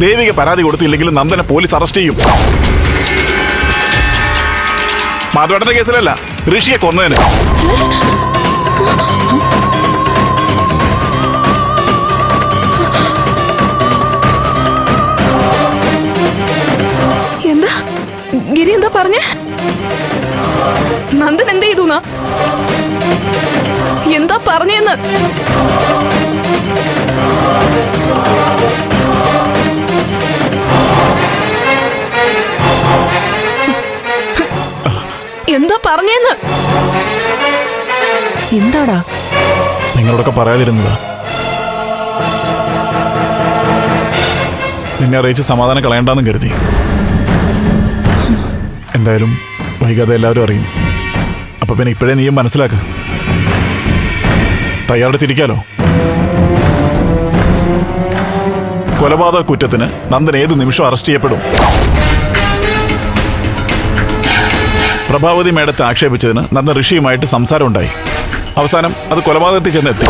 ദേവിക പരാതി കൊടുത്തില്ലെങ്കിൽ നന്ദനെ police arrest ചെയ്യും. മാധവേട്ടന്റെ കേസിലല്ല, ഋഷിയെ കൊന്നതിന്. എന്താ ഗിരി എന്താ പറഞ്ഞേ? നന്ദൻ എന്ത് ചെയ്തു? എന്താ പറഞ്ഞെന്ന്? എന്താ പറഞ്ഞെന്ന്? എന്താടാ? നിങ്ങളോടൊക്കെ പറയാതിരുന്നതാ. നിന്നെ അറിയിച്ച് സമാധാനം കളയണ്ടെന്നും കരുതി. എന്തായാലും വൈകാതെ എല്ലാവരും അറിയും. അപ്പൊ പിന്നെ ഇപ്പോഴേ നീയും മനസ്സിലാക്ക. തയ്യാറെടുത്തിരിക്കാലോ. കൊലപാതക കുറ്റത്തിന് നന്ദൻ ഏത് നിമിഷം അറസ്റ്റ് ചെയ്യപ്പെടും. പ്രഭാവതി മേഡത്തെ ആക്ഷേപിച്ചതിന് നന്ദൻ ഋഷിയുമായിട്ട് സംസാരമുണ്ടായി. അവസാനം അത് കൊലപാതകത്തിൽ ചെന്നെത്തി.